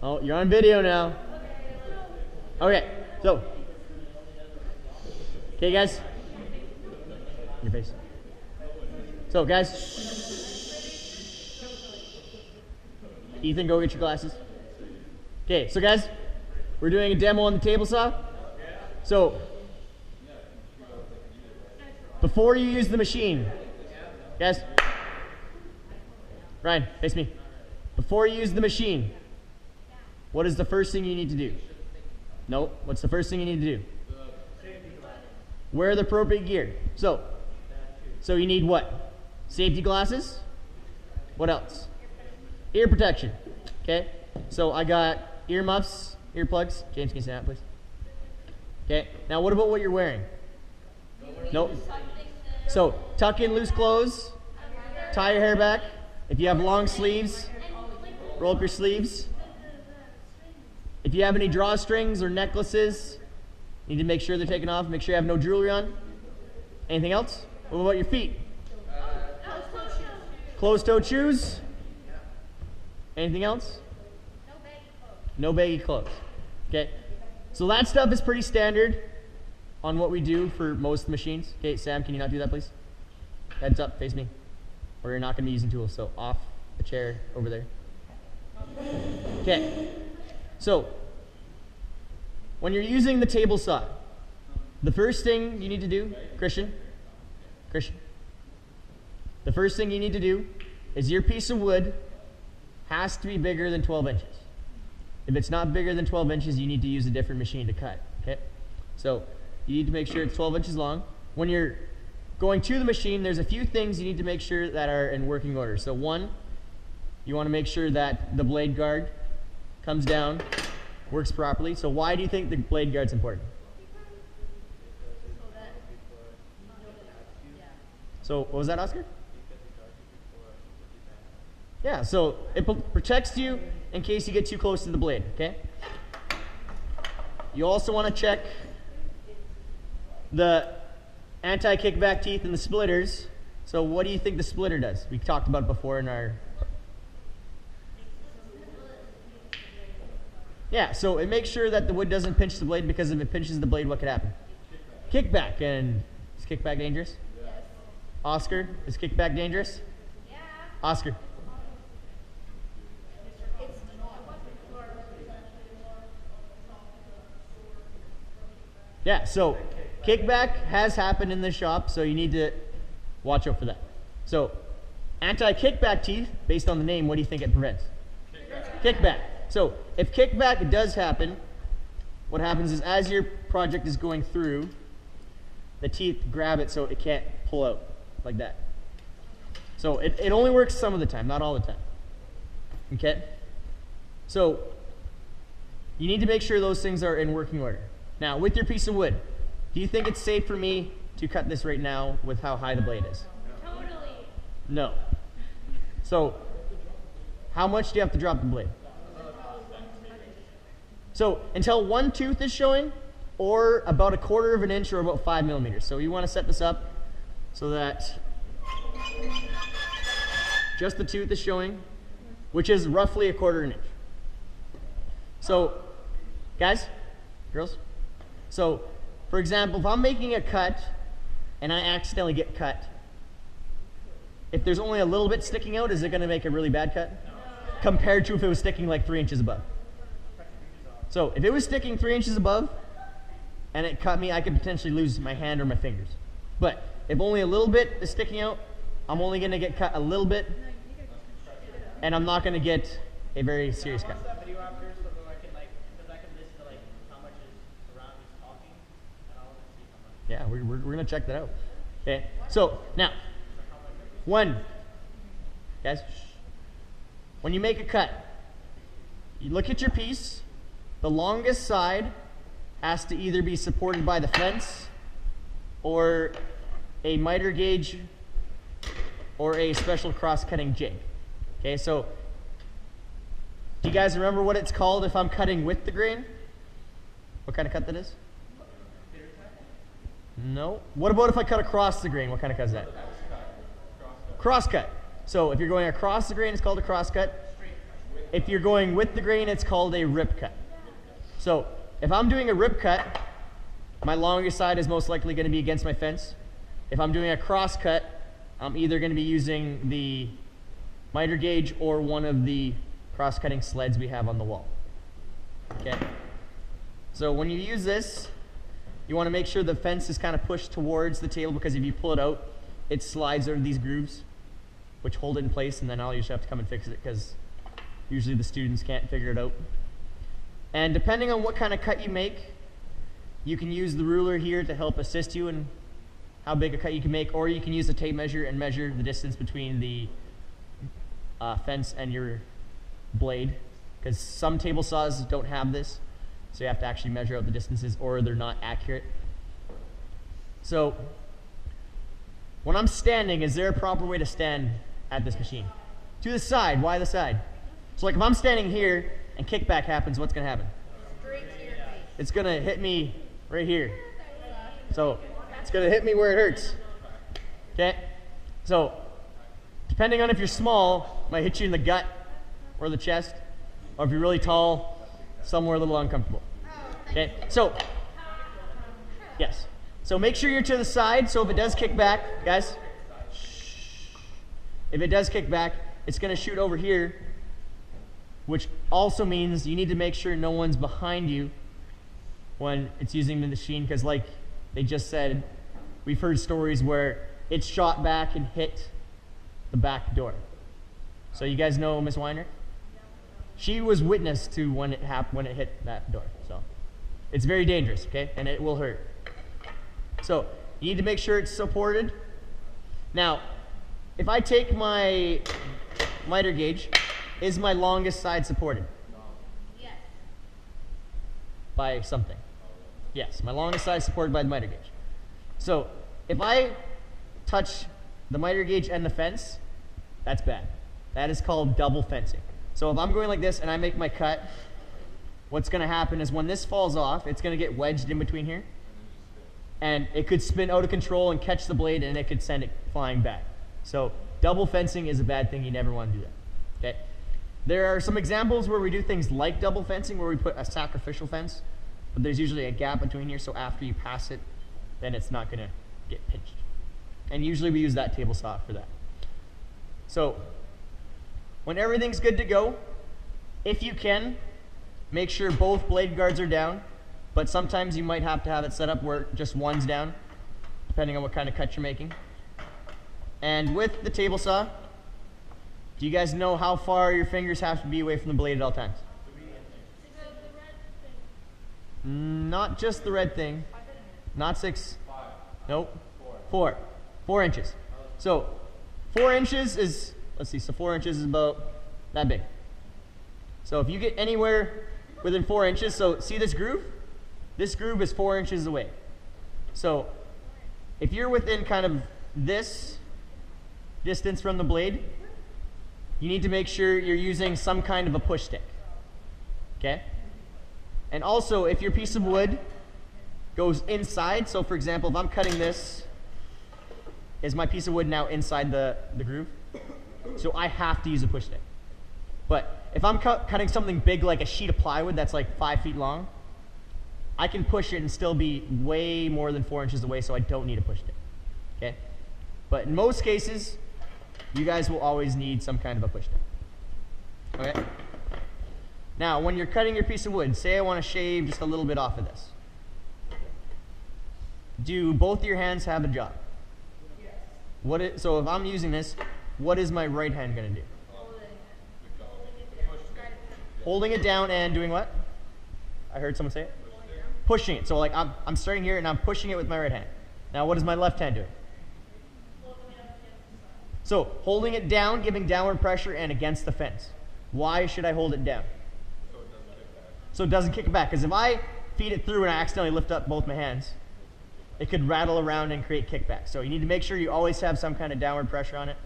Oh, you're on video now. Okay, so. Okay, guys. Your face. So, guys. Ethan, go get your glasses. Okay, so guys, we're doing a demo on the table saw. So, before you use the machine, guys, Ryan, face me. Before you use the machine, what is the first thing you need to do? No, what's the first thing you need to do? Wear the appropriate gear. So you need what? Safety glasses. What else? Ear protection. Okay. So I got earmuffs, earplugs. James, can you stand up, please? Okay. Now what about what you're wearing? Nope. So tuck in loose clothes. Tie your hair back. If you have long sleeves, roll up your sleeves. If you have any drawstrings or necklaces, you need to make sure they're taken off. Make sure you have no jewelry on. Anything else? What about your feet? Closed-toed shoes. Anything else? No baggy clothes. Okay. So that stuff is pretty standard on what we do for most machines. Okay, Sam, can you not do that, please? Heads up, face me. Or you're not going to be using tools. So off the chair over there. Okay. So, when you're using the table saw, the first thing you need to do, Christian, the first thing you need to do is your piece of wood has to be bigger than 12 inches. If it's not bigger than 12 inches, you need to use a different machine to cut, okay? So, you need to make sure it's 12 inches long. When you're going to the machine, there's a few things you need to make sure that are in working order. So one, you want to make sure that the blade guard comes down, works properly. So why do you think the blade guard's important? So what was that, Oscar? Yeah, so it protects you in case you get too close to the blade, okay? You also want to check the anti-kickback teeth and the splitters. So what do you think the splitter does? We talked about it before in our... Yeah, so it makes sure that the wood doesn't pinch the blade, because if it pinches the blade, what could happen? Kickback. And is kickback dangerous? Yes. Oscar, is kickback dangerous? Yeah. Oscar. Yeah, so kickback has happened in the shop, so you need to watch out for that. So anti-kickback teeth, based on the name, what do you think it prevents? Kickback. So if kickback does happen, what happens is as your project is going through, the teeth grab it so it can't pull out like that. So it only works some of the time, not all the time. Okay? So you need to make sure those things are in working order. Now, with your piece of wood, do you think it's safe for me to cut this right now with how high the blade is? Totally. No. So how much do you have to drop the blade? So until one tooth is showing, or about 1/4 of an inch, or about 5 millimeters. So you want to set this up so that just the tooth is showing, which is roughly 1/4 inch. So, guys, girls, so for example, if I'm making a cut and I accidentally get cut, if there's only a little bit sticking out, is it going to make a really bad cut? No. Compared to if it was sticking like 3 inches above. So if it was sticking 3 inches above and it cut me, I could potentially lose my hand or my fingers. But if only a little bit is sticking out, I'm only going to get cut a little bit, and I'm not going to get a very serious cut. Yeah, we're going to check that out. Okay, so now, guys, when you make a cut, you look at your piece. The longest side has to either be supported by the fence or a miter gauge or a special cross-cutting jig. Okay, so do you guys remember what it's called if I'm cutting with the grain? What kind of cut that is? No. What about if I cut across the grain? What kind of cut is that? Cross cut. So if you're going across the grain, it's called a cross cut. If you're going with the grain, it's called a rip cut. So if I'm doing a rip cut, my longest side is most likely going to be against my fence. If I'm doing a cross cut, I'm either going to be using the miter gauge or one of the cross-cutting sleds we have on the wall. Okay. So when you use this, you want to make sure the fence is kind of pushed towards the table, because if you pull it out, it slides out of these grooves, which hold it in place, and then I'll usually have to come and fix it because usually the students can't figure it out. And depending on what kind of cut you make, you can use the ruler here to help assist you in how big a cut you can make, or you can use a tape measure and measure the distance between the fence and your blade, because some table saws don't have this, so you have to actually measure out the distances or they're not accurate. So when I'm standing, is there a proper way to stand at this machine? To the side. Why the side? So like if I'm standing here and kickback happens, what's going to happen? Straight to your face. It's going to hit me right here. So it's going to hit me where it hurts. Okay? So depending on if you're small, it might hit you in the gut or the chest, or if you're really tall, somewhere a little uncomfortable. Okay? So, yes. So make sure you're to the side, so if it does kick back, guys, if it does kick back, it's going to shoot over here, which also means you need to make sure no one's behind you when it's using the machine, because like they just said, we've heard stories where it shot back and hit the back door. So you guys know Miss Weiner? She was witness to when it hit that door. So it's very dangerous, okay? And it will hurt. So you need to make sure it's supported. Now, if I take my miter gauge, is my longest side supported? Yes. By something. Yes, my longest side is supported by the miter gauge. So if I touch the miter gauge and the fence, that's bad. That is called double fencing. So if I'm going like this and I make my cut, what's going to happen is when this falls off, it's going to get wedged in between here, and it could spin out of control and catch the blade, and it could send it flying back. So double fencing is a bad thing. You never want to do that. Okay? There are some examples where we do things like double fencing, where we put a sacrificial fence, but there's usually a gap between here, so after you pass it, then it's not going to get pinched. And usually we use that table saw for that. So when everything's good to go, if you can, make sure both blade guards are down, but sometimes you might have to have it set up where just one's down, depending on what kind of cut you're making. And with the table saw, do you guys know how far your fingers have to be away from the blade at all times? Not just the red thing. Not 6. Nope. 4. 4 inches. So 4 inches is, let's see, so 4 inches is about that big. So if you get anywhere within 4 inches, so see this groove? This groove is 4 inches away. So if you're within kind of this distance from the blade, you need to make sure you're using some kind of a push stick. Okay? And also, if your piece of wood goes inside, so for example, if I'm cutting this, is my piece of wood now inside the groove? So I have to use a push stick. But if I'm cutting something big like a sheet of plywood that's like 5 feet long, I can push it and still be way more than 4 inches away, so I don't need a push stick. Okay? But in most cases, you guys will always need some kind of a push stick. Okay? Now, when you're cutting your piece of wood, say I want to shave just a little bit off of this. Do both of your hands have a job? Yes. So if I'm using this, what is my right hand going to do? Holding it down and doing what? I heard someone say it. Pushing it. So like I'm starting here and I'm pushing it with my right hand. Now what is my left hand doing? So holding it down, giving downward pressure and against the fence. Why should I hold it down? So it doesn't kick back. Because if I feed it through and I accidentally lift up both my hands, it could rattle around and create kickback. So you need to make sure you always have some kind of downward pressure on it,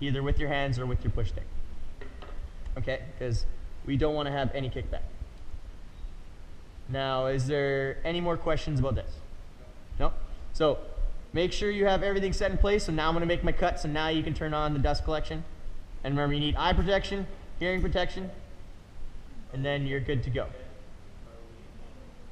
either with your hands or with your push stick. Okay? Because we don't want to have any kickback. Now, is there any more questions about this? No? So make sure you have everything set in place. So now I'm going to make my cut. So now you can turn on the dust collection. And remember, you need eye protection, hearing protection, and then you're good to go.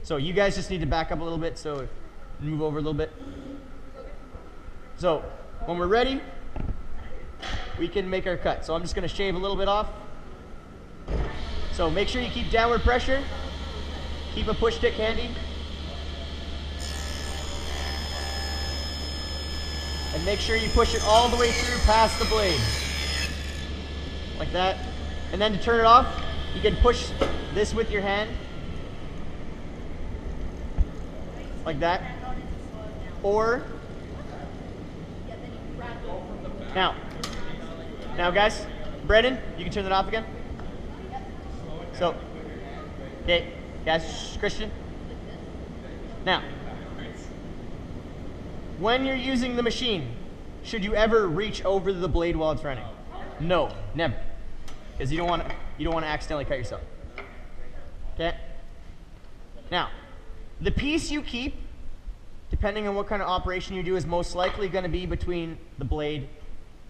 So you guys just need to back up a little bit, so move over a little bit. So when we're ready, we can make our cut. So I'm just going to shave a little bit off. So make sure you keep downward pressure. Keep a push stick handy. And make sure you push it all the way through past the blade. Like that. And then to turn it off, you can push this with your hand. Like that. Or, now guys, Brendan, you can turn that off again. So, okay, guys, Christian. Now, when you're using the machine, should you ever reach over the blade while it's running? No, never, because you don't want to accidentally cut yourself. Okay. Now, the piece you keep, depending on what kind of operation you do, is most likely going to be between the blade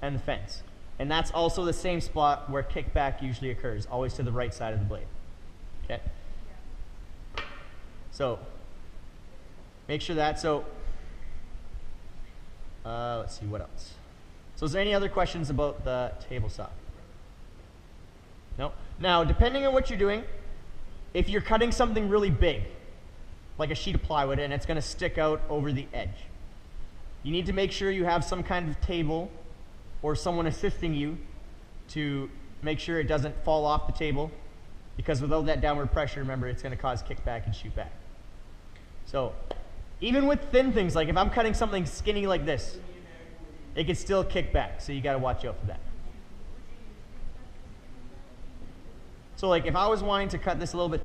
and the fence. And that's also the same spot where kickback usually occurs, always to the right side of the blade. Okay? So, make sure that. So, let's see, what else? So is there any other questions about the table saw? No? Now, depending on what you're doing, if you're cutting something really big, like a sheet of plywood, and it's going to stick out over the edge, you need to make sure you have some kind of table or someone assisting you to make sure it doesn't fall off the table, because without that downward pressure, remember, it's going to cause kickback and shoot back. So even with thin things, like if I'm cutting something skinny like this, it can still kick back, so you got to watch out for that. So like if I was wanting to cut this a little bit